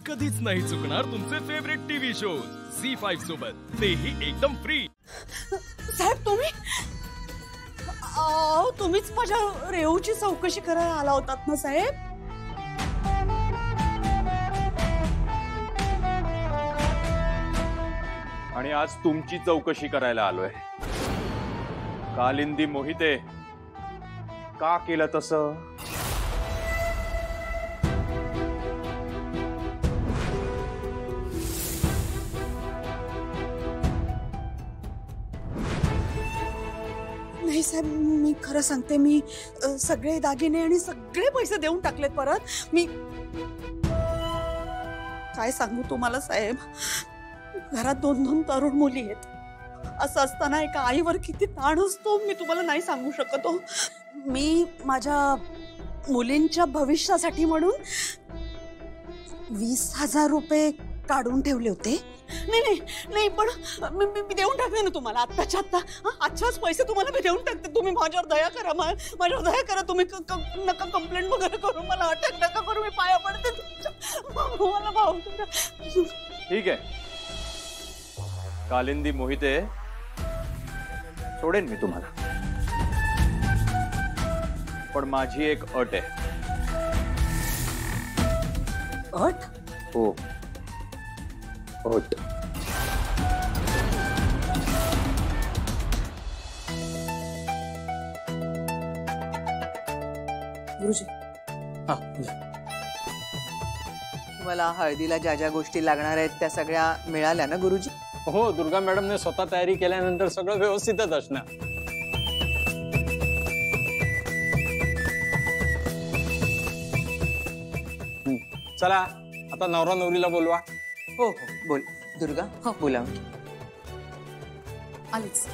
कधीच नाही चुकणार तुमचे फेवरेट टीव्ही शोज झी5 सोबत, तेही एकदम फ्री। साहेब तुम्हीच माझ्या रेवूची चौकशी करायला आला होतात ना साहेब? आणि आज तुमची चौकशी करायला आलोय। कालिंदी मोहिते का केलं तसं? नाही साहेब, मी खरं सांगते, मी सगळे दागिने आणि सगळे पैसे देऊन टाकलेत परत। मी काय सांगू तुम्हाला साहेब, घरात 2-2 तरुण मुली आहेत। असं असताना एका आईवर किती ताण असतो मी तुम्हाला नाही सांगू शकत हो। मी माझ्या मुलींच्या भविष्यासाठी म्हणून 20,000 रुपये काढून ठेवले होते। नाही पण मी देऊन टाकते ना तुम्हाला आत्ताच्या आत्ता। आजच्याच पैसे तुम्हाला मी देऊन टाकते। तुम्ही माझ्यावर दया करा, माझ्यावर दया करा। तुम्ही नका कंप्लेंट वगैरे करू, मला अटक नका करू, मी पाया पडते तुमच्या। मला भाऊ ठीक आहे, कालिंदी मोहिते सोडेन मी तुम्हाला, पण माझी एक अट आहे। अट? हो, अट। गुरुजी, तुम्हाला हळदीला ज्या ज्या गोष्टी लागणार आहेत त्या सगळ्या मिळाल्या ना गुरुजी? हो, दुर्गा मॅडम ने स्वतः तयारी केल्यानंतर सगळं व्यवस्थितच असणार। चला आता नवरा नवरीला बोलवा। हो हो, बोल दुर्गा। हो, बोला। आलीच।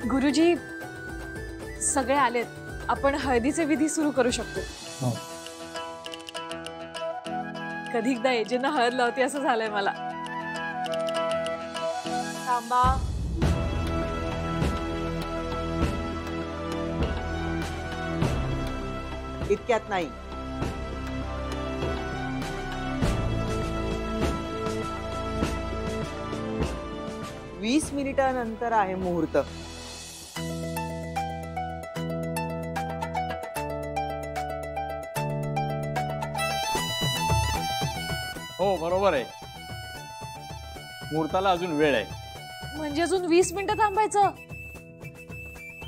गुरुजी, सगळे आलेत, आपण हळदीचे विधी सुरू करू शकतो। कधी एकदा एजेंना हळद लावते असं झालंय मला। थांबा, इतक्यात नाही। वीस मिनिटानंतर आहे मुहूर्त। हो बरोबर आहे, मुहूर्ताला अजून वेळ आहे। म्हणजे अजून 20 मिनिटं थांबायचं?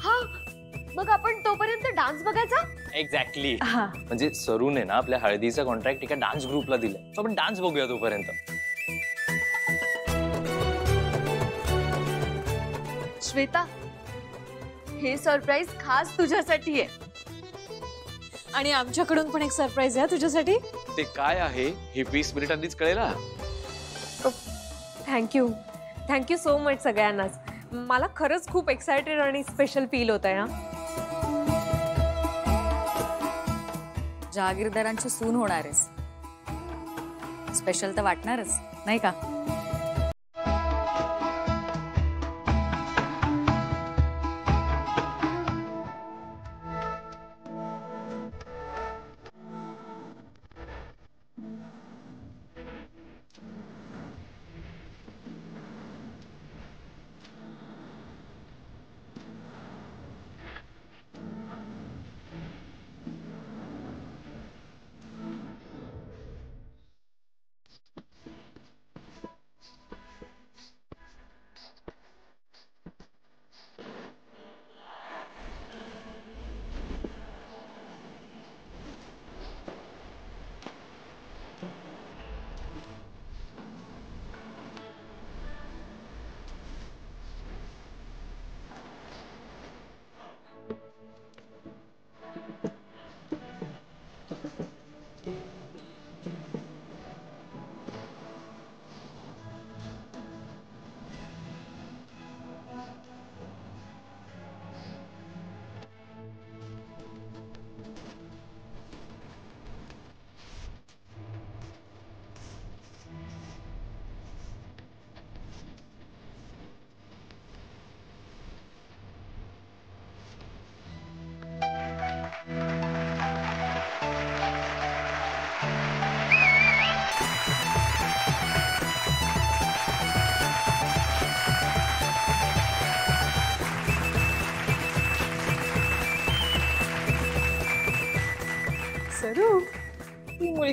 हा, मग आपण तोपर्यंत डान्स बघायचा। एक्झॅक्टली, म्हणजे सरूने ना आपल्या हळदीचा कॉन्ट्रॅक्ट एका डान्स ग्रुपला दिलाय, आपण डान्स बघूया तोपर्यंत। श्वेता, हे सरप्राईज खास तुझ्यासाठी आहे। आणि आमच्याकडून पण एक सरप्राईज आहे तुझ्यासाठी। ते काय आहे हे 20 मिनिटांनीच कळेल। थँक्यू, थँक्यू सो मच सगळ्यांनाच। मला खरंच खूप एक्साइटेड आणि स्पेशल फील होत आहे। जहागीरदारांची सून होणार आहेस, स्पेशल तर वाटणारच नाही का?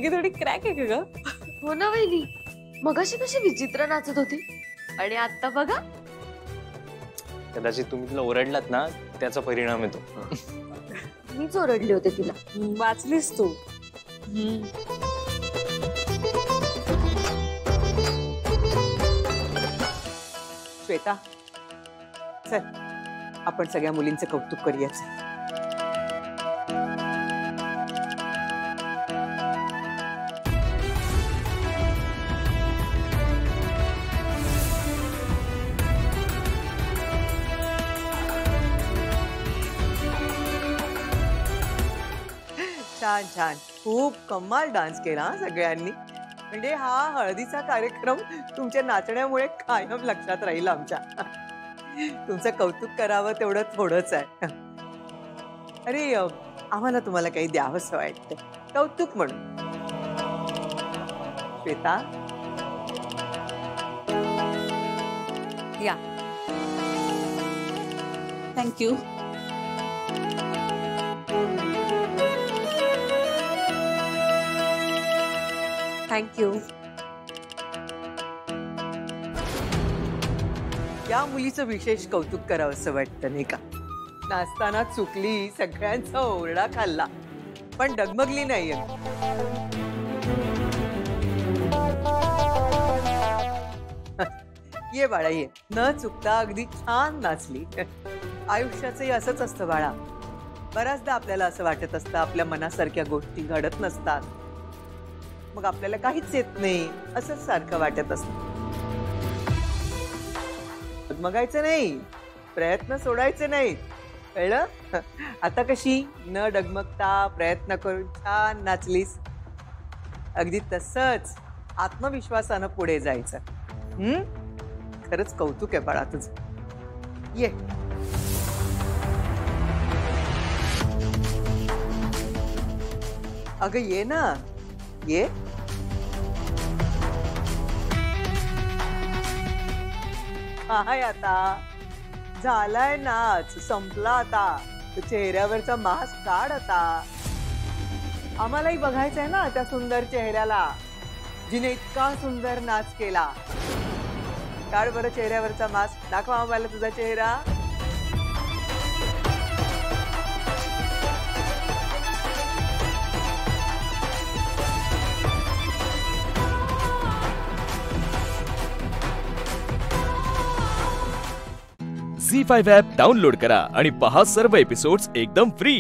मुलगी थोडी क्रॅक आहे का ग? हो ना वहिनी, मगाशी कशी विचित्र नाचत होती आणि आता बघा. कदाचित तुम्ही तिला ओरडलात ना, त्याचा परिणाम येतो. मीच ओरडले होते तिला. वाचलीस तू. श्वेता, चल आपण सगळ्या मुलींचं कौतुक करूयाच. छान छान, खूप कमाल डान्स केला हा सगळ्यांनी. म्हणजे हा हळदीचा कार्यक्रम तुमच्या नाचण्यामुळे कायम लक्षात राहील आमच्या. तुमचं कौतुक करावं तेवढं थोडंच आहे. अरे आम्हाला तुम्हाला काही द्यावंसं वाटतं, कौतुक म्हणून. श्वेता, या. थँक्यू. थँक्यू. या मुलीचं विशेष कौतुक करावं असं वाटतं नाही का? नाचताना चुकली, सगळ्यांचा ओरडा खाल्ला, पण डगमगली नाहीये. ये बाळा ये, न चुकता अगदी छान नाचली. आयुष्याचंही असंच असतं बाळा. बऱ्याचदा आपल्याला असं वाटत असतं आपल्या मनासारख्या गोष्टी घडत नसतात, मग आपल्याला काहीच येत नाही असंच सारखं वाटत असतं. डगमगायचं नाही, प्रयत्न सोडायचे नाही, कळलं? आता कशी न डगमगता प्रयत्न करून छान नाचलीस. अगदी तसंच आत्मविश्वासानं पुढे जायचं. खरंच कौतुक आहे बाळा तुझं. ये. अगं ये ना, ये. काय आता झालाय नाच, संपला आता. चेहऱ्यावरचा मास्क काढ आता. आम्हालाही बघायचंय ना त्या सुंदर चेहऱ्याला, जिने इतका सुंदर नाच केला. काढ बरं चेहऱ्यावरचा मास्क, दाखव आम्हाला तुझा चेहरा. झी5 ॲप डाउनलोड करा आणि पहा सर्व एपिसोड्स एकदम फ्री.